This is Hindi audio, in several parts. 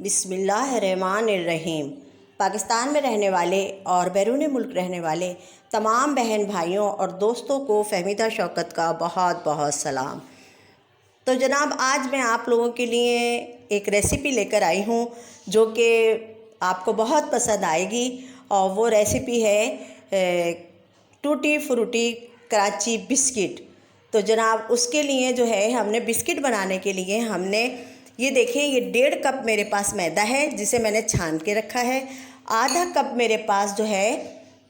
बिस्मिल्लाहिर्रहमानिर्रहीम। पाकिस्तान में रहने वाले और बैरून मुल्क रहने वाले तमाम बहन भाइयों और दोस्तों को फ़हमीदा शौकत का बहुत बहुत सलाम। तो जनाब, आज मैं आप लोगों के लिए एक रेसिपी लेकर आई हूँ जो कि आपको बहुत पसंद आएगी, और वो रेसिपी है टूटी फ्रूटी कराची बिस्किट। तो जनाब, उसके लिए जो है हमने बिस्किट बनाने के लिए हमने ये देखें, ये 1.5 कप मेरे पास मैदा है जिसे मैंने छान के रखा है। आधा कप मेरे पास जो है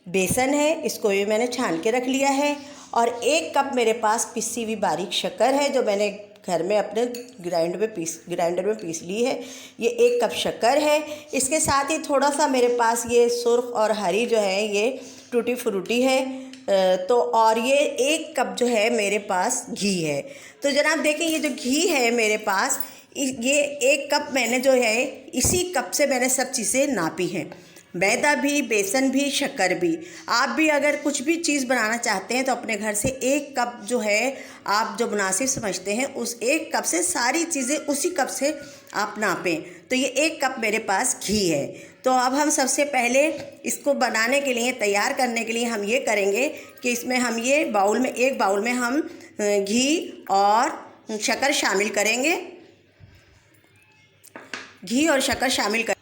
बेसन है, इसको भी मैंने छान के रख लिया है। और 1 कप मेरे पास पिसी हुई बारीक शक्कर है जो मैंने घर में अपने ग्राइंडर में पीस ली है। ये 1 कप शक्कर है। इसके साथ ही थोड़ा सा मेरे पास ये सुर्ख और हरी जो है ये टूटी फ्रूटी है। तो और ये 1 कप जो है मेरे पास घी है। तो जनाब देखें, ये जो घी है मेरे पास, ये 1 कप मैंने जो है इसी कप से मैंने सब चीज़ें नापी हैं, मैदा भी, बेसन भी, शक्कर भी। आप भी अगर कुछ भी चीज़ बनाना चाहते हैं तो अपने घर से 1 कप जो है आप जो मुनासिब समझते हैं उस 1 कप से सारी चीज़ें उसी कप से आप नापें। तो ये 1 कप मेरे पास घी है। तो अब हम सबसे पहले इसको बनाने के लिए, तैयार करने के लिए हम ये करेंगे कि इसमें हम ये एक बाउल में हम घी और शक्कर शामिल करेंगे। घी और शक्कर शामिल कर,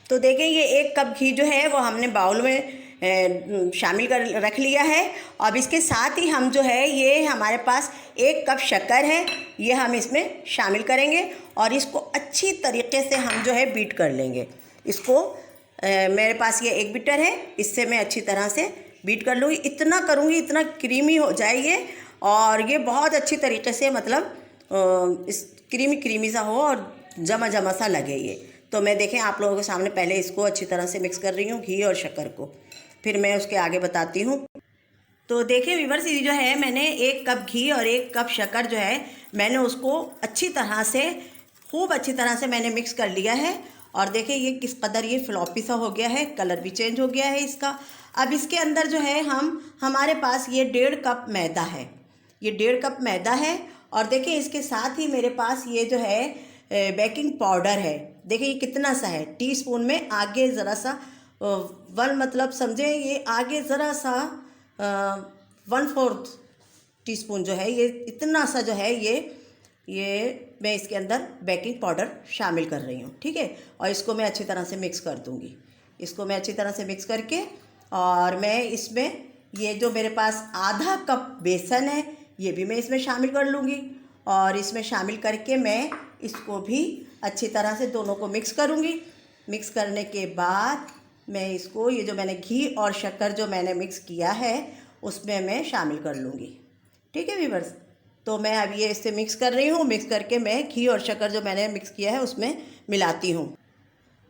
तो देखें ये 1 कप घी जो है वो हमने बाउल में शामिल कर रख लिया है। अब इसके साथ ही हम जो है ये हमारे पास 1 कप शक्कर है, ये हम इसमें शामिल करेंगे और इसको अच्छी तरीके से हम जो है बीट कर लेंगे। इसको मेरे पास ये 1 बीटर है, इससे मैं अच्छी तरह से बीट कर लूँगी। इतना करूँगी इतना क्रीमी हो जाए ये, और ये बहुत अच्छी तरीके से मतलब इस क्रीमी सा हो और जमा जमा सा लगे ये। तो मैं देखें आप लोगों के सामने पहले इसको अच्छी तरह से मिक्स कर रही हूँ, घी और शक्कर को, फिर मैं उसके आगे बताती हूँ। तो देखिए व्यूअर्स, ये जो है मैंने 1 कप घी और 1 कप शक्कर जो है मैंने उसको अच्छी तरह से, खूब अच्छी तरह से मैंने मिक्स कर लिया है। और देखिए ये किस कदर ये फ्लॉपी सा हो गया है, कलर भी चेंज हो गया है इसका। अब इसके अंदर जो है हमारे पास ये 1.5 कप मैदा है, ये 1.5 कप मैदा है। और देखिए इसके साथ ही मेरे पास ये जो है बेकिंग पाउडर है। देखिए ये कितना सा है, टीस्पून में आगे ज़रा सा 1 मतलब समझे, ये आगे ज़रा सा 1/4 टीस्पून जो है, ये इतना सा जो है ये मैं इसके अंदर बेकिंग पाउडर शामिल कर रही हूँ, ठीक है। और इसको मैं अच्छी तरह से मिक्स कर दूँगी। इसको मैं अच्छी तरह से मिक्स करके, और मैं इसमें ये जो मेरे पास आधा कप बेसन है ये भी मैं इसमें शामिल कर लूँगी। और इसमें शामिल करके मैं इसको भी अच्छी तरह से दोनों को मिक्स करूँगी। मिक्स करने के बाद मैं इसको, ये जो मैंने घी और शक्कर जो मैंने मिक्स किया है उसमें मैं शामिल कर लूँगी, ठीक है व्यूअर्स। तो मैं अब ये इससे मिक्स कर रही हूँ। मिक्स करके मैं घी और शक्कर जो मैंने मिक्स किया है उसमें मिलाती हूँ।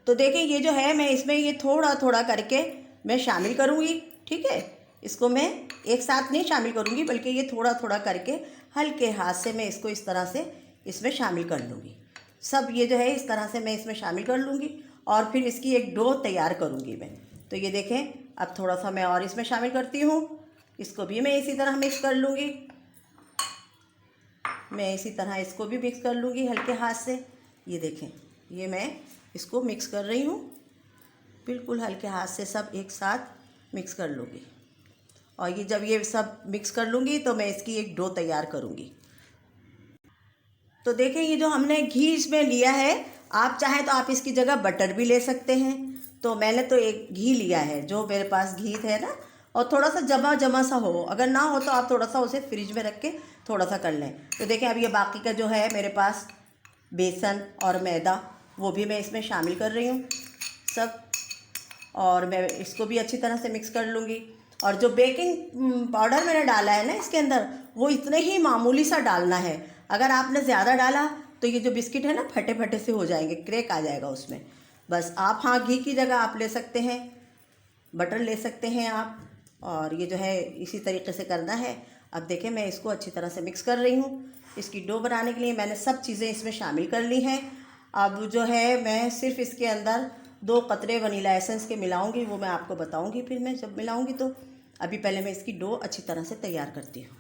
तो देखिए ये जो है मैं इसमें ये थोड़ा थोड़ा करके मैं शामिल करूँगी, ठीक है। इसको मैं एक साथ नहीं शामिल करूँगी, बल्कि ये थोड़ा थोड़ा करके हल्के हाथ से मैं इसको इस तरह से इसमें शामिल कर लूँगी। सब ये जो है इस तरह से मैं इसमें शामिल कर लूँगी और फिर इसकी एक डो तैयार करूँगी मैं। तो ये देखें, अब थोड़ा सा मैं और इसमें शामिल करती हूँ। इसको भी मैं इसी तरह मिक्स कर लूँगी। मैं इसी तरह इसको भी मिक्स कर लूँगी हल्के हाथ से। ये देखें, ये मैं इसको मिक्स कर रही हूँ, बिल्कुल हल्के हाथ से सब एक साथ मिक्स कर लूँगी। और ये जब ये सब मिक्स कर लूँगी तो मैं इसकी एक डो तैयार करूँगी। तो देखें ये जो हमने घी इसमें लिया है, आप चाहें तो आप इसकी जगह बटर भी ले सकते हैं। तो मैंने तो एक घी लिया है, जो मेरे पास घी है ना, और थोड़ा सा जमा जमा सा हो, अगर ना हो तो आप थोड़ा सा उसे फ्रिज में रख के थोड़ा सा कर लें। तो देखें अब ये बाकी का जो है मेरे पास बेसन और मैदा, वो भी मैं इसमें शामिल कर रही हूँ सब। और मैं इसको भी अच्छी तरह से मिक्स कर लूँगी। और जो बेकिंग पाउडर मैंने डाला है ना इसके अंदर, वो इतने ही मामूली सा डालना है। अगर आपने ज़्यादा डाला तो ये जो बिस्किट है ना फटे फटे से हो जाएंगे, क्रैक आ जाएगा उसमें। बस आप, हाँ, घी की जगह आप ले सकते हैं, बटर ले सकते हैं आप। और ये जो है इसी तरीके से करना है। अब देखें मैं इसको अच्छी तरह से मिक्स कर रही हूँ। इसकी डो बनाने के लिए मैंने सब चीज़ें इसमें शामिल कर ली हैं। अब जो है मैं सिर्फ इसके अंदर 2 कतरे वनीला एसेंस के मिलाऊंगी, वो मैं आपको बताऊंगी फिर मैं जब मिलाऊंगी। तो अभी पहले मैं इसकी डो अच्छी तरह से तैयार करती हूँ।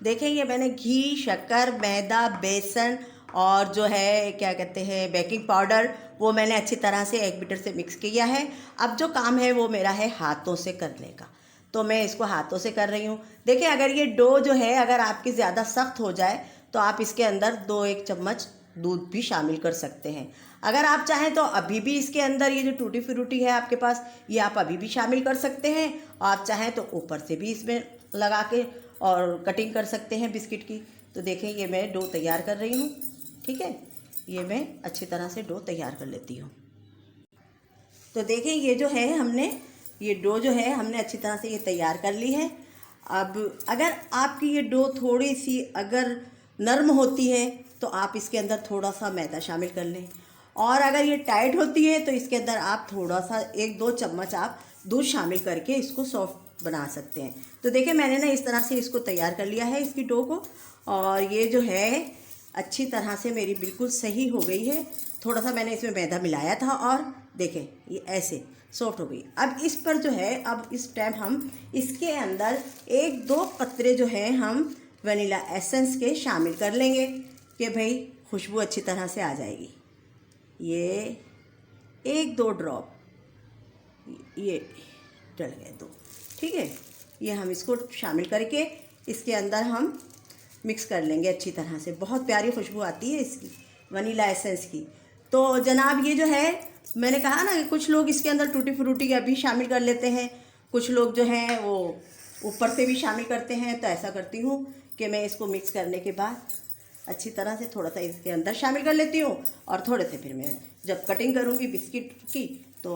देखिए ये मैंने घी, शक्कर, मैदा, बेसन और जो है क्या कहते हैं बेकिंग पाउडर, वो मैंने अच्छी तरह से एक बीटर से मिक्स किया है। अब जो काम है वो मेरा है हाथों से करने का, तो मैं इसको हाथों से कर रही हूँ। देखिए अगर ये डो जो है अगर आपकी ज़्यादा सख्त हो जाए तो आप इसके अंदर 2-1 चम्मच दूध भी शामिल कर सकते हैं। अगर आप चाहें तो अभी भी इसके अंदर ये जो टूटी फ्रूटी है आपके पास, ये आप अभी भी शामिल कर सकते हैं। आप चाहें तो ऊपर से भी इसमें लगा के और कटिंग कर सकते हैं बिस्किट की। तो देखें ये मैं डो तैयार कर रही हूँ, ठीक है। ये मैं अच्छी तरह से डो तैयार कर लेती हूँ। तो देखें ये जो है ये डो जो है हमने अच्छी तरह से ये तैयार कर ली है। अब अगर आपकी ये डो थोड़ी सी अगर नरम होती है तो आप इसके अंदर थोड़ा सा मैदा शामिल कर लें, और अगर ये टाइट होती है तो इसके अंदर आप थोड़ा सा 1-2 चम्मच आप दूध शामिल करके इसको सॉफ्ट बना सकते हैं। तो देखिए मैंने ना इस तरह से इसको तैयार कर लिया है इसकी डो को, और ये जो है अच्छी तरह से मेरी बिल्कुल सही हो गई है। थोड़ा सा मैंने इसमें मैदा मिलाया था और देखें ये ऐसे सॉफ्ट हो गई। अब इस पर जो है अब इस टाइम हम इसके अंदर 1-2 कतरे जो हैं हम वनीला एसेंस के शामिल कर लेंगे कि भाई खुशबू अच्छी तरह से आ जाएगी। ये 1-2 ड्रॉप ये डल गए 2, ठीक है। ये हम इसको शामिल करके इसके अंदर हम मिक्स कर लेंगे अच्छी तरह से। बहुत प्यारी खुशबू आती है इसकी वनीला एसेंस की। तो जनाब ये जो है मैंने कहा ना कि कुछ लोग इसके अंदर टूटी फ्रूटी अभी शामिल कर लेते हैं, कुछ लोग जो हैं वो ऊपर से भी शामिल करते हैं। तो ऐसा करती हूँ कि मैं इसको मिक्स करने के बाद अच्छी तरह से थोड़ा सा इसके अंदर शामिल कर लेती हूँ, और थोड़े से फिर मैं जब कटिंग करूँगी बिस्किट की तो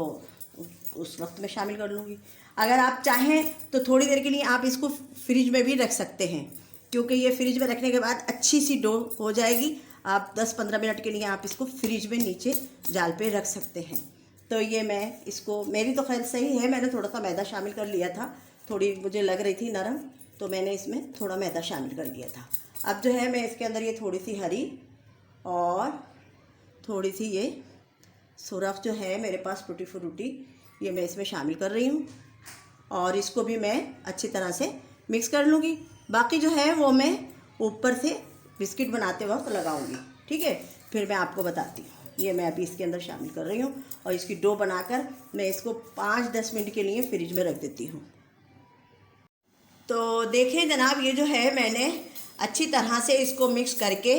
उस वक्त में शामिल कर लूँगी। अगर आप चाहें तो थोड़ी देर के लिए आप इसको फ्रिज में भी रख सकते हैं, क्योंकि ये फ्रिज में रखने के बाद अच्छी सी डो हो जाएगी। आप 10-15 मिनट के लिए आप इसको फ्रिज में नीचे जाल पे रख सकते हैं। तो ये मैं इसको, मेरी तो खैर सही है, मैंने थोड़ा सा मैदा शामिल कर लिया था, थोड़ी मुझे लग रही थी नरम, तो मैंने इसमें थोड़ा मैदा शामिल कर लिया था। अब जो है मैं इसके अंदर ये थोड़ी सी हरी और थोड़ी सी ये सुरख जो है मेरे पास टूटी फ्रूटी, ये मैं इसमें शामिल कर रही हूँ, और इसको भी मैं अच्छी तरह से मिक्स कर लूँगी। बाकी जो है वो मैं ऊपर से बिस्किट बनाते वक्त लगाऊंगी, ठीक है। फिर मैं आपको बताती हूँ। ये मैं अभी इसके अंदर शामिल कर रही हूँ, और इसकी डो बनाकर मैं इसको 5-10 मिनट के लिए फ्रिज में रख देती हूँ। तो देखिए जनाब ये जो है मैंने अच्छी तरह से इसको मिक्स करके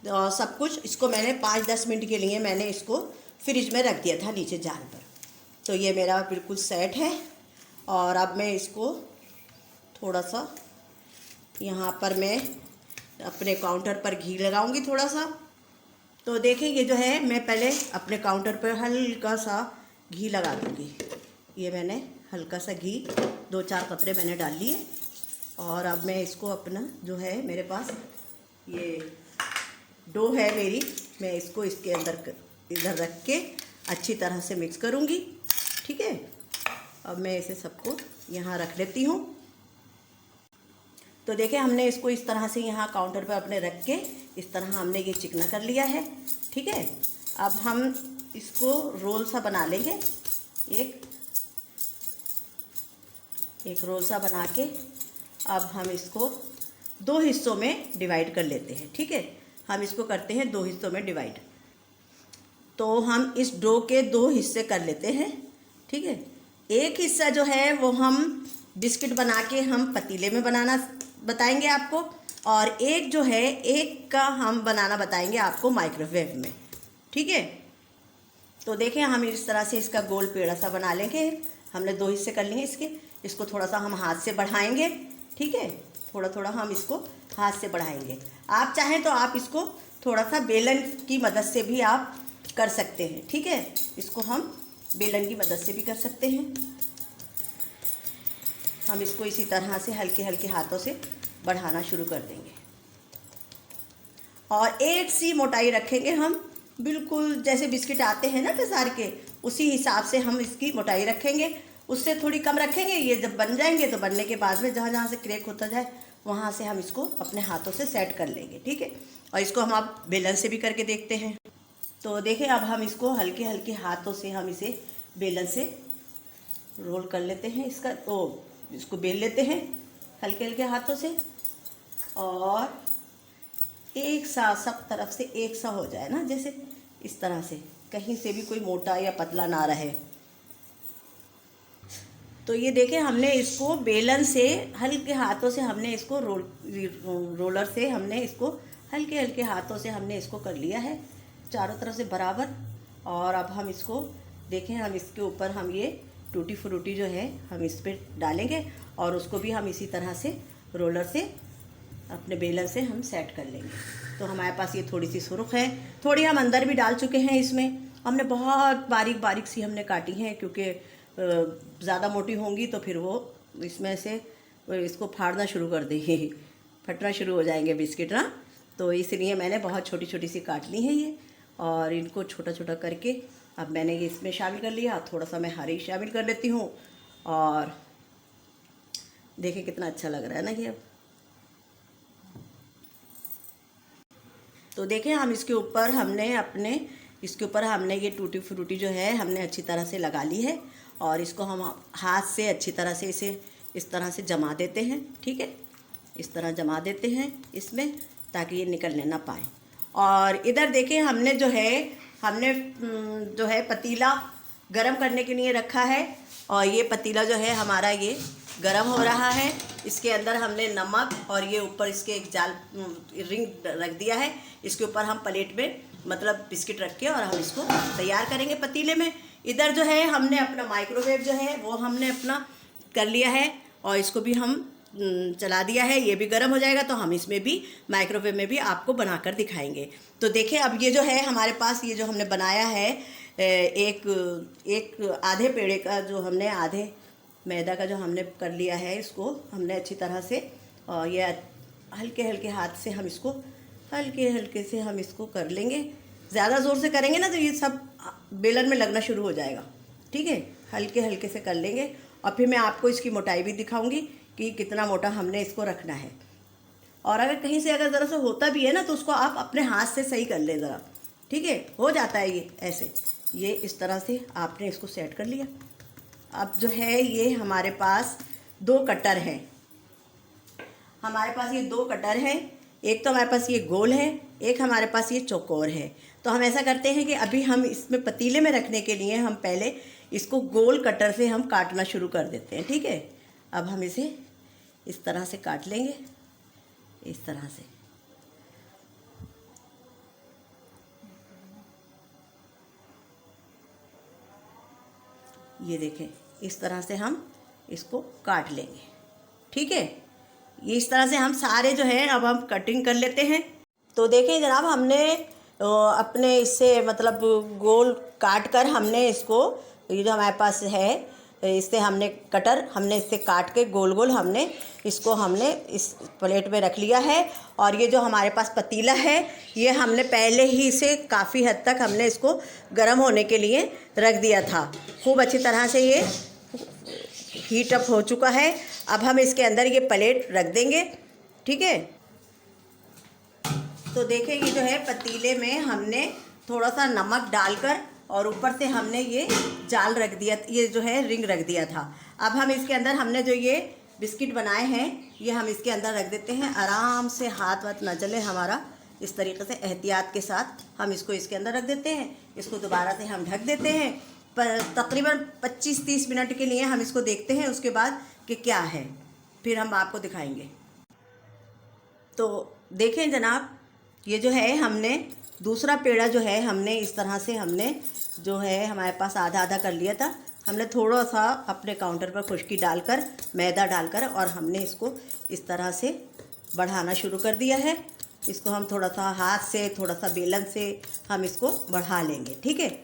सब कुछ इसको मैंने 5-10 मिनट के लिए मैंने इसको फ्रिज में रख दिया था नीचे जाल पर। तो ये मेरा बिल्कुल सेट है, और अब मैं इसको थोड़ा सा यहाँ पर मैं अपने काउंटर पर घी लगाऊंगी थोड़ा सा। तो देखें ये जो है मैं पहले अपने काउंटर पर हल्का सा घी लगा दूँगी। ये मैंने हल्का सा घी 2-4 कतरे मैंने डाल लिए, और अब मैं इसको अपना जो है मेरे पास ये डो है मेरी, मैं इसको इसके अंदर इधर रख के अच्छी तरह से मिक्स करूँगी, ठीक है। अब मैं इसे सबको यहाँ रख लेती हूँ। तो देखिए हमने इसको इस तरह से यहाँ काउंटर पर अपने रख के इस तरह हमने ये चिकना कर लिया है, ठीक है। अब हम इसको रोल सा बना लेंगे, एक रोल सा बना के अब हम इसको 2 हिस्सों में डिवाइड कर लेते हैं, ठीक है। हम इसको करते हैं 2 हिस्सों में डिवाइड। तो हम इस डो के 2 हिस्से कर लेते हैं, ठीक है। एक हिस्सा जो है वो हम बिस्किट बना के हम पतीले में बनाना बताएंगे आपको, और एक जो है एक का हम बनाना बताएंगे आपको माइक्रोवेव में, ठीक है। तो देखें हम इस तरह से इसका गोल पेड़ा सा बना लेंगे। हमने 2 हिस्से कर लिए इसके, इसको थोड़ा सा हम हाथ से बढ़ाएंगे, ठीक है। थोड़ा थोड़ा हम इसको हाथ से बढ़ाएंगे। आप चाहें तो आप इसको थोड़ा सा बेलन की मदद से भी आप कर सकते हैं, ठीक है। इसको हम बेलन की मदद से भी कर सकते हैं। हम इसको इसी तरह से हल्के हल्के हाथों से बढ़ाना शुरू कर देंगे, और एक सी मोटाई रखेंगे हम, बिल्कुल जैसे बिस्किट आते हैं ना पिसार के, उसी हिसाब से हम इसकी मोटाई रखेंगे। उससे थोड़ी कम रखेंगे। ये जब बन जाएंगे तो बनने के बाद में जहाँ जहाँ से क्रैक होता जाए वहाँ से हम इसको अपने हाथों से सेट कर लेंगे, ठीक है। और इसको हम आप बेलन से भी करके देखते हैं। तो देखें अब हम इसको हल्के हल्के हाथों से हम इसे बेलन से रोल कर लेते हैं, इसको बेल लेते हैं हल्के हल्के हाथों से, और एक सा सब तरफ से एक सा हो जाए ना, जैसे इस तरह से, कहीं से भी कोई मोटा या पतला ना रहे। तो ये देखें, हमने इसको बेलन से हल्के हाथों से हमने इसको रोलर से हमने इसको हल्के हल्के हाथों से हमने इसको कर लिया है चारों तरफ से बराबर। और अब हम इसको देखें, हम इसके ऊपर हम ये टूटी फ्रूटी जो है हम इस पर डालेंगे और उसको भी हम इसी तरह से रोलर से अपने बेलन से हम सेट कर लेंगे। तो हमारे पास ये थोड़ी सी सुर्ख है, थोड़ी हम अंदर भी डाल चुके हैं। इसमें हमने बहुत बारीक बारीक सी हमने काटी हैं, क्योंकि ज़्यादा मोटी होंगी तो फिर वो इसमें से इसको फाड़ना शुरू कर देंगे, फटना शुरू हो जाएंगे बिस्किट ना। तो इसलिए मैंने बहुत छोटी छोटी सी काट ली है ये, और इनको छोटा छोटा करके अब मैंने ये इसमें शामिल कर लिया। थोड़ा सा मैं हरी शामिल कर लेती हूँ, और देखिए कितना अच्छा लग रहा है ना ये। अब तो देखें, हम इसके ऊपर हमने ये टूटी फ्रूटी जो है हमने अच्छी तरह से लगा ली है, और इसको हम हाथ से अच्छी तरह से इसे इस तरह से जमा देते हैं। ठीक है, इस तरह जमा देते हैं इसमें, ताकि ये निकलने ना पाए। और इधर देखें, हमने जो है पतीला गरम करने के लिए रखा है, और ये पतीला जो है हमारा ये गरम हो रहा है। इसके अंदर हमने नमक और ये ऊपर इसके एक जाल रिंग रख दिया है। इसके ऊपर हम प्लेट में मतलब बिस्किट रख के और हम इसको तैयार करेंगे पतीले में। इधर जो है हमने अपना माइक्रोवेव जो है वो हमने अपना कर लिया है, और इसको भी हम चला दिया है। ये भी गर्म हो जाएगा तो हम इसमें भी माइक्रोवेव में भी आपको बनाकर दिखाएंगे। तो देखिए, अब ये जो है हमारे पास ये जो हमने बनाया है एक आधे पेड़े का जो हमने आधे मैदा का जो हमने कर लिया है, इसको हमने अच्छी तरह से, और ये हल्के हल्के हाथ से हम इसको हल्के हल्के से हम इसको कर लेंगे। ज़्यादा ज़ोर से करेंगे ना तो ये सब बेलन में लगना शुरू हो जाएगा। ठीक है, हल्के हल्के से कर लेंगे, और फिर मैं आपको इसकी मोटाई भी दिखाऊंगी कि कितना मोटा हमने इसको रखना है। और अगर कहीं से अगर ज़रा सा होता भी है ना, तो उसको आप अपने हाथ से सही कर लें ज़रा। ठीक है, हो जाता है ये ऐसे। ये इस तरह से आपने इसको सेट कर लिया। अब जो है ये हमारे पास 2 कटर हैं। हमारे पास ये 2 कटर हैं, एक तो हमारे पास ये गोल है, एक हमारे पास ये चौकोर है। तो हम ऐसा करते हैं कि अभी हम इसमें पतीले में रखने के लिए हम पहले इसको गोल कटर से हम काटना शुरू कर देते हैं। ठीक है, अब हम इसे इस तरह से काट लेंगे, इस तरह से। ये देखें, इस तरह से हम इसको काट लेंगे। ठीक है, ये इस तरह से हम सारे जो है अब हम कटिंग कर लेते हैं। तो देखें जनाब, हमने अपने इससे मतलब गोल काट कर हमने इसको, ये जो हमारे पास है इससे हमने कटर हमने इससे काट के गोल गोल हमने इसको हमने इस प्लेट में रख लिया है। और ये जो हमारे पास पतीला है ये हमने पहले ही से काफ़ी हद तक हमने इसको गर्म होने के लिए रख दिया था। खूब अच्छी तरह से ये हीट अप हो चुका है। अब हम इसके अंदर ये प्लेट रख देंगे। ठीक है, तो देखिए ये जो है पतीले में हमने थोड़ा सा नमक डालकर और ऊपर से हमने ये जाल रख दिया, ये जो है रिंग रख दिया था। अब हम इसके अंदर हमने जो ये बिस्किट बनाए हैं ये हम इसके अंदर रख देते हैं। आराम से हाथ वाथ न जले हमारा, इस तरीके से एहतियात के साथ हम इसको इसके अंदर रख देते हैं। इसको दोबारा से हम ढक देते हैं, पर तकरीबन 25-30 मिनट के लिए हम इसको देखते हैं। उसके बाद कि क्या है फिर हम आपको दिखाएंगे। तो देखें जनाब, ये जो है हमने दूसरा पेड़ा जो है हमने इस तरह से हमने जो है हमारे पास आधा आधा कर लिया था। हमने थोड़ा सा अपने काउंटर पर खुश्की डालकर मैदा डालकर और हमने इसको इस तरह से बढ़ाना शुरू कर दिया है। इसको हम थोड़ा सा हाथ से, थोड़ा सा बेलन से हम इसको बढ़ा लेंगे। ठीक है,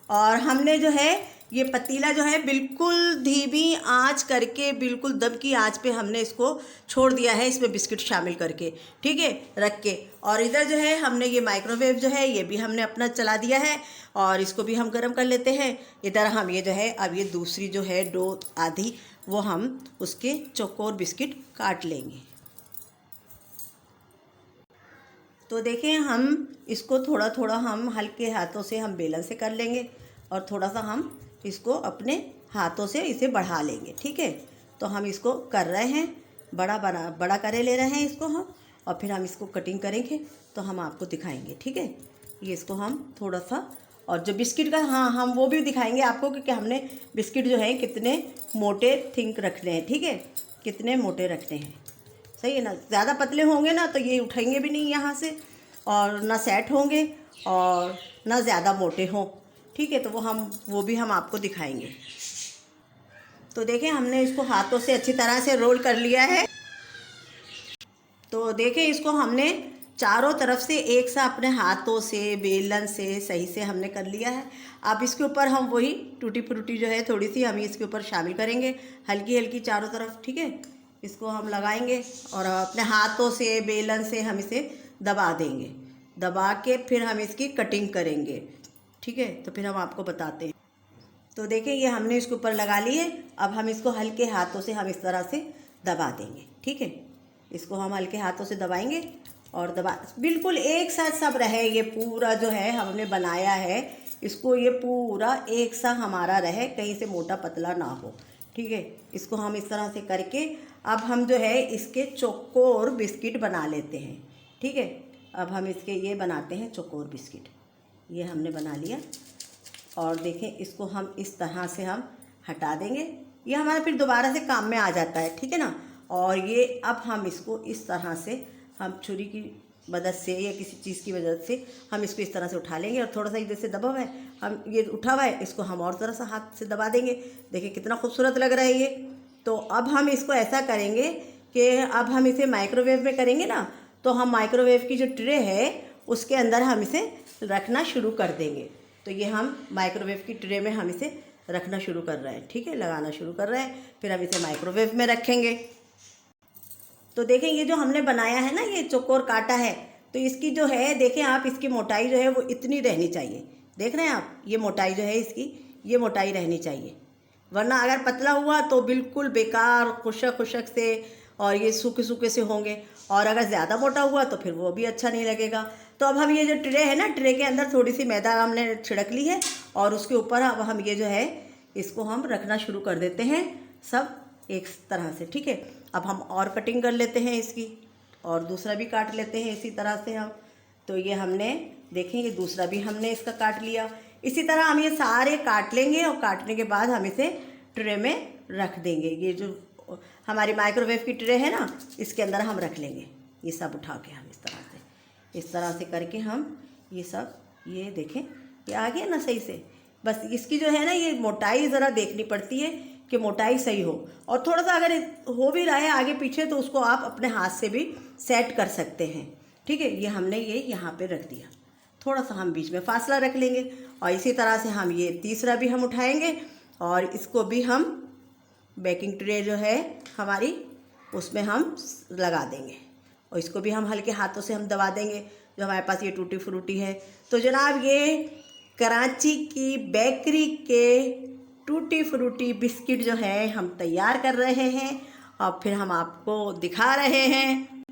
और हमने जो है ये पतीला जो है बिल्कुल धीमी आंच करके, बिल्कुल दम की आंच पे हमने इसको छोड़ दिया है, इसमें बिस्किट शामिल करके। ठीक है, रख के। और इधर जो है हमने ये माइक्रोवेव जो है ये भी हमने अपना चला दिया है, और इसको भी हम गर्म कर लेते हैं। इधर हम ये जो है अब ये दूसरी जो है डो आधी वो हम उसके चौकोर बिस्किट काट लेंगे। तो देखें, हम इसको थोड़ा थोड़ा हम हल्के हाथों से हम बेलन से कर लेंगे, और थोड़ा सा हम इसको अपने हाथों से इसे बढ़ा लेंगे। ठीक है, तो हम इसको कर रहे हैं, बड़ा करे ले रहे हैं इसको हम, और फिर हम इसको कटिंग करेंगे तो हम आपको दिखाएंगे, ठीक है। ये इसको हम थोड़ा सा, और जो बिस्किट का, हाँ हम वो भी दिखाएंगे आपको कि हमने बिस्किट जो है कितने मोटे थिंक रखने हैं, ठीक है, कितने मोटे रखने हैं, सही है ना। ज़्यादा पतले होंगे ना तो ये उठेंगे भी नहीं यहाँ से, और ना सेट होंगे और ना ज़्यादा मोटे हों, ठीक है। तो वो भी हम आपको दिखाएंगे। तो देखें हमने इसको हाथों से अच्छी तरह से रोल कर लिया है। तो देखें इसको हमने चारों तरफ से एक सा अपने हाथों से, बेलन से सही से हमने कर लिया है। अब इसके ऊपर हम वही टूटी फ्रूटी जो है थोड़ी सी हम इसके ऊपर शामिल करेंगे, हल्की हल्की चारों तरफ, ठीक है। इसको हम लगाएंगे और अपने हाथों से, बेलन से हम इसे दबा देंगे। दबा के फिर हम इसकी कटिंग करेंगे, ठीक है। तो फिर हम आपको बताते हैं। तो देखिए ये हमने इसके ऊपर लगा लिए। अब हम इसको हल्के हाथों से हम इस तरह से दबा देंगे, ठीक है। इसको हम हल्के हाथों से दबाएंगे और बिल्कुल एक साथ सब रहे। ये पूरा जो है हमने बनाया है इसको, ये पूरा एक सा हमारा रहे, कहीं से मोटा पतला ना हो, ठीक है। इसको हम इस तरह से करके अब हम जो है इसके चौकोर बिस्किट बना लेते हैं, ठीक है। अब हम इसके ये बनाते हैं चौकोर बिस्किट। ये हमने बना लिया और देखें इसको हम इस तरह से हम हटा देंगे। ये हमारा फिर दोबारा से काम में आ जाता है, ठीक है ना। और ये अब हम इसको इस तरह से हम छुरी की मदद से या किसी चीज़ की मदद से हम इसको इस तरह से उठा लेंगे। और थोड़ा सा इधर से दबा हुआ है, हम ये उठा हुआ है, इसको हम और तरह से हाथ से दबा देंगे। देखिए कितना खूबसूरत लग रहा है ये। तो अब हम इसको ऐसा करेंगे कि अब हम इसे माइक्रोवेव में करेंगे ना, तो हम माइक्रोवेव की जो ट्रे है उसके अंदर हम इसे रखना शुरू कर देंगे। तो ये हम माइक्रोवेव की ट्रे में हम इसे रखना शुरू कर रहे हैं, ठीक है, लगाना शुरू कर रहे हैं। फिर हम इसे माइक्रोवेव में रखेंगे। तो देखें ये जो हमने बनाया है ना, ये चौकोर काटा है, तो इसकी जो है देखें आप, इसकी मोटाई जो है वो इतनी रहनी चाहिए। देख रहे हैं आप, ये मोटाई जो है इसकी, ये मोटाई रहनी चाहिए। वरना अगर पतला हुआ तो बिल्कुल बेकार, खुशक खुशक से और ये सूखे सूखे से होंगे। और अगर ज़्यादा मोटा हुआ तो फिर वो भी अच्छा नहीं लगेगा। तो अब हम ये जो ट्रे है ना, ट्रे के अंदर थोड़ी सी मैदा हमने छिड़क ली है और उसके ऊपर अब हम ये जो है इसको हम रखना शुरू कर देते हैं सब एक तरह से, ठीक है। अब हम और कटिंग कर लेते हैं इसकी, और दूसरा भी काट लेते हैं इसी तरह से हम। तो ये हमने देखें, ये दूसरा भी हमने इसका काट लिया। इसी तरह हम ये सारे काट लेंगे और काटने के बाद हम इसे ट्रे में रख देंगे। ये जो हमारी माइक्रोवेव की ट्रे है ना, इसके अंदर हम रख लेंगे ये सब उठा के। हम इस तरह से करके हम ये सब, ये देखें ये आ गया ना सही से। बस इसकी जो है ना ये मोटाई ज़रा देखनी पड़ती है कि मोटाई सही हो। और थोड़ा सा अगर हो भी रहा है आगे पीछे तो उसको आप अपने हाथ से भी सेट कर सकते हैं, ठीक है। ये हमने ये यहाँ पे रख दिया, थोड़ा सा हम बीच में फासला रख लेंगे। और इसी तरह से हम ये तीसरा भी हम उठाएंगे और इसको भी हम बेकिंग ट्रे जो है हमारी उसमें हम लगा देंगे। और इसको भी हम हल्के हाथों से हम दबा देंगे। जो हमारे पास ये टूटी फ्रूटी है, तो जनाब ये कराची की बेकरी के टूटी फ्रूटी बिस्किट जो है हम तैयार कर रहे हैं और फिर हम आपको दिखा रहे हैं।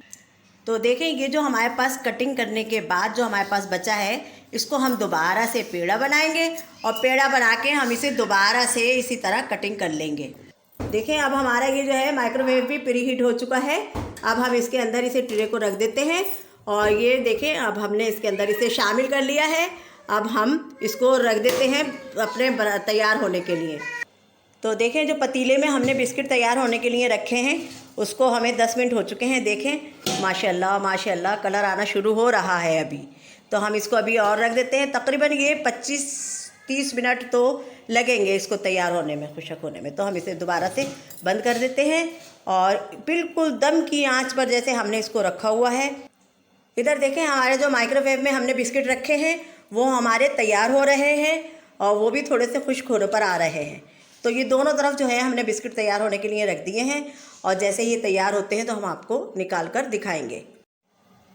तो देखें ये जो हमारे पास कटिंग करने के बाद जो हमारे पास बचा है, इसको हम दोबारा से पेड़ा बनाएंगे और पेड़ा बना के हम इसे दोबारा से इसी तरह कटिंग कर लेंगे। देखें अब हमारा ये जो है माइक्रोवेव भी प्री हीट हो चुका है। अब हम इसके अंदर इसे ट्रे को रख देते हैं और ये देखें अब हमने इसके अंदर इसे शामिल कर लिया है। अब हम इसको रख देते हैं अपने तैयार होने के लिए। तो देखें जो पतीले में हमने बिस्किट तैयार होने के लिए रखे हैं उसको हमें 10 मिनट हो चुके हैं। देखें माशाल्लाह माशाल्लाह कलर आना शुरू हो रहा है अभी। तो हम इसको अभी और रख देते हैं। तकरीबन ये 25-30 मिनट तो लगेंगे इसको तैयार होने में, खुशक होने में। तो हम इसे दोबारा से बंद कर देते हैं और बिल्कुल दम की आंच पर जैसे हमने इसको रखा हुआ है। इधर देखें हमारे जो माइक्रोवेव में हमने बिस्किट रखे हैं वो हमारे तैयार हो रहे हैं और वो भी थोड़े से खुश्क होने पर आ रहे हैं। तो ये दोनों तरफ जो है हमने बिस्किट तैयार होने के लिए रख दिए हैं और जैसे ये तैयार होते हैं तो हम आपको निकाल कर दिखाएंगे।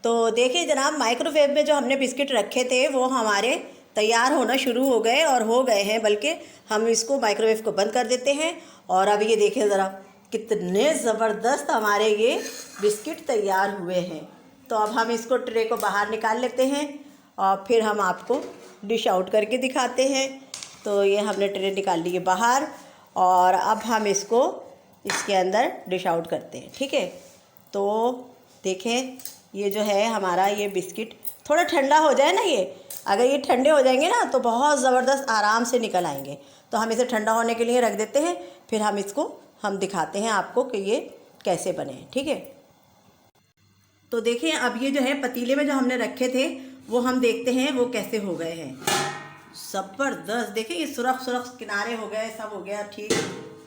तो देखिए जनाब माइक्रोवेव में जो हमने बिस्किट रखे थे वो हमारे तैयार होना शुरू हो गए और हो गए हैं, बल्कि हम इसको माइक्रोवेव को बंद कर देते हैं। और अब ये देखें ज़रा कितने ज़बरदस्त हमारे ये बिस्किट तैयार हुए हैं। तो अब हम इसको ट्रे को बाहर निकाल लेते हैं और फिर हम आपको डिश आउट करके दिखाते हैं। तो ये हमने ट्रे निकाल ली है बाहर और अब हम इसको इसके अंदर डिश आउट करते हैं, ठीक है। तो देखें ये जो है हमारा ये बिस्किट थोड़ा ठंडा हो जाए ना, ये अगर ये ठंडे हो जाएंगे ना तो बहुत ज़बरदस्त आराम से निकल आएंगे। तो हम इसे ठंडा होने के लिए रख देते हैं, फिर हम दिखाते हैं आपको कि ये कैसे बने। ठीक है, तो देखिए अब ये जो है पतीले में जो हमने रखे थे वो हम देखते हैं वो कैसे हो गए हैं। ज़बरदस्त, देखिए ये सुरख सुरख किनारे हो गए, सब हो गया ठीक।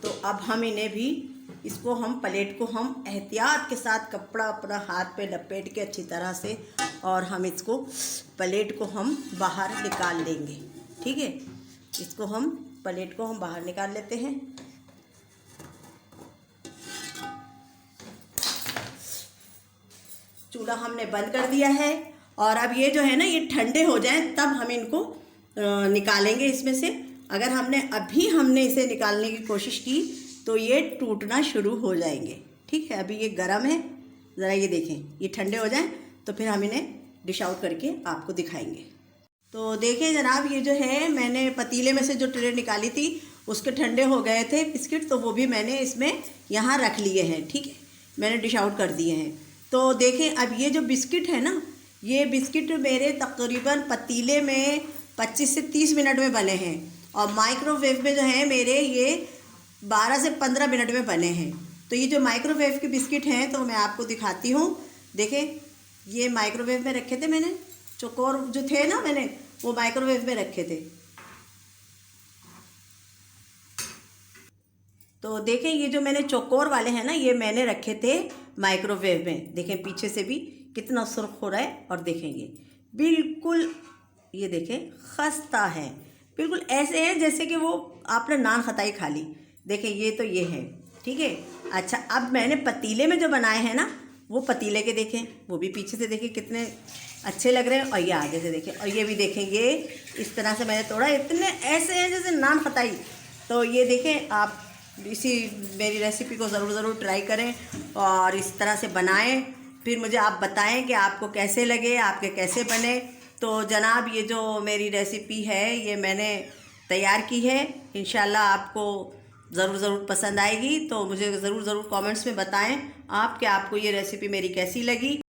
तो अब हम इन्हें भी इसको हम प्लेट को हम एहतियात के साथ कपड़ा अपना हाथ पे लपेट के अच्छी तरह से, और हम इसको प्लेट को हम बाहर निकाल लेंगे। ठीक है, इसको हम प्लेट को हम बाहर निकाल लेते हैं। चूल्हा हमने बंद कर दिया है और अब ये जो है ना ये ठंडे हो जाएं तब हम इनको निकालेंगे इसमें से। अगर हमने इसे निकालने की कोशिश की तो ये टूटना शुरू हो जाएंगे। ठीक है, अभी ये गर्म है, ज़रा ये देखें, ये ठंडे हो जाएं तो फिर हम इन्हें डिश आउट करके आपको दिखाएंगे। तो देखें जनाब, ये जो है मैंने पतीले में से जो ट्रे निकाली थी उसके ठंडे हो गए थे बिस्किट, तो वो भी मैंने इसमें यहाँ रख लिए हैं। ठीक है, मैंने डिश आउट कर दिए हैं। तो देखें अब ये जो बिस्किट है ना, ये बिस्किट मेरे तकरीबन पतीले में 25 से 30 मिनट में बने हैं और माइक्रोवेव में जो है मेरे ये 12 से 15 मिनट में बने हैं। तो ये जो माइक्रोवेव के बिस्किट हैं तो मैं आपको दिखाती हूँ। देखें, ये माइक्रोवेव में रखे थे मैंने, चौकोर जो थे ना मैंने वो माइक्रोवेव में रखे थे। तो देखें ये जो मैंने चौकोर वाले हैं ना ये मैंने रखे थे माइक्रोवेव में। देखें पीछे से भी कितना सुर्ख हो रहा है, और देखें ये बिल्कुल, ये देखें खस्ता है, बिल्कुल ऐसे है जैसे कि वो आपने नान खताई खा ली। देखें ये तो ये है। ठीक है, अच्छा अब मैंने पतीले में जो बनाए हैं ना वो पतीले के देखें, वो भी पीछे से देखें कितने अच्छे लग रहे हैं, और ये आगे से देखें, और ये भी देखें ये इस तरह से मैंने तोड़ा, इतने ऐसे हैं जैसे नान खताई। तो ये देखें, आप इसी मेरी रेसिपी को ज़रूर ट्राई करें और इस तरह से बनाएं, फिर मुझे आप बताएं कि आपको कैसे लगे, आपके कैसे बने। तो जनाब ये जो मेरी रेसिपी है ये मैंने तैयार की है, इंशाल्लाह आपको ज़रूर पसंद आएगी। तो मुझे ज़रूर कमेंट्स में बताएं आप कि आपको ये रेसिपी मेरी कैसी लगी।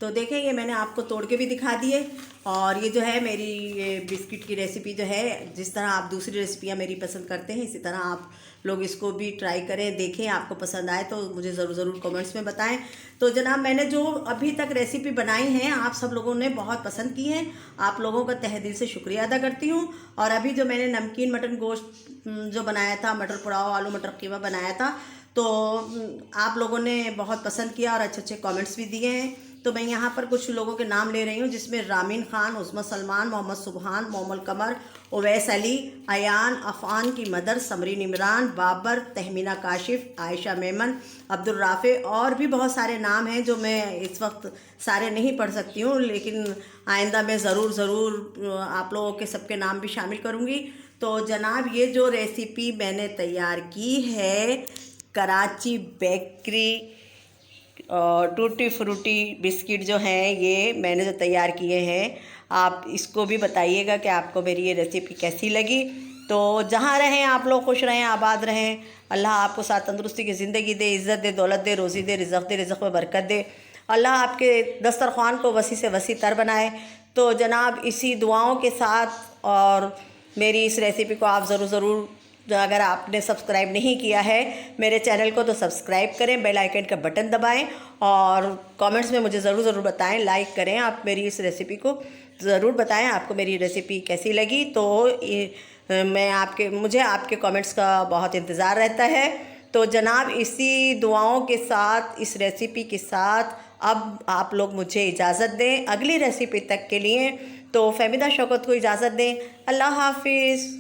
तो देखें ये मैंने आपको तोड़ के भी दिखा दिए, और ये जो है मेरी ये बिस्किट की रेसिपी जो है, जिस तरह आप दूसरी रेसिपियाँ मेरी पसंद करते हैं इसी तरह आप लोग इसको भी ट्राई करें, देखें, आपको पसंद आए तो मुझे ज़रूर कमेंट्स में बताएं। तो जनाब मैंने जो अभी तक रेसिपी बनाई हैं आप सब लोगों ने बहुत पसंद की हैं, आप लोगों का तहे दिल से शुक्रिया अदा करती हूँ। और अभी जो मैंने नमकीन मटन गोश्त जो बनाया था, मटर पुलाव आलू मटर कीमा बनाया था, तो आप लोगों ने बहुत पसंद किया और अच्छे कमेंट्स भी दिए हैं। तो मैं यहाँ पर कुछ लोगों के नाम ले रही हूँ, जिसमें रामीन खान, उस्मा सलमान, मोहम्मद सुबहान, मोमल कमर, उवैस अली, अयान, अफ़ान की मदर, समरीन इमरान, बाबर, तहमीना काशिफ, आयशा मेमन, अब्दुल राफ़े, और भी बहुत सारे नाम हैं जो मैं इस वक्त सारे नहीं पढ़ सकती हूँ, लेकिन आइंदा मैं ज़रूर आप लोगों के सबके नाम भी शामिल करूँगी। तो जनाब ये जो रेसिपी मैंने तैयार की है, कराची बेकरी और टूटी फ्रूटी बिस्किट जो हैं ये मैंने जो तैयार किए हैं, आप इसको भी बताइएगा कि आपको मेरी ये रेसिपी कैसी लगी। तो जहाँ रहें आप लोग खुश रहें, आबाद रहें, अल्लाह आपको साथ तंदुरुस्ती की ज़िंदगी दे, इज़्ज़त दे, दौलत दे, रोज़ी दे, रिज़्क़ में बरकत दे, अल्लाह आपके दस्तरख़्वान को वसी से वसी तर बनाए। तो जनाब इसी दुआओं के साथ, और मेरी इस रेसिपी को आप ज़रूर अगर आपने सब्सक्राइब नहीं किया है मेरे चैनल को तो सब्सक्राइब करें, बेल आइकन का बटन दबाएं, और कमेंट्स में मुझे ज़रूर बताएं, लाइक करें। आप मेरी इस रेसिपी को ज़रूर बताएं आपको मेरी रेसिपी कैसी लगी। तो मुझे आपके कमेंट्स का बहुत इंतज़ार रहता है। तो जनाब इसी दुआओं के साथ, इस रेसिपी के साथ अब आप लोग मुझे इजाज़त दें अगली रेसिपी तक के लिए। तो फ़हमीदा शौकत को इजाज़त दें। अल्लाह हाफिज़।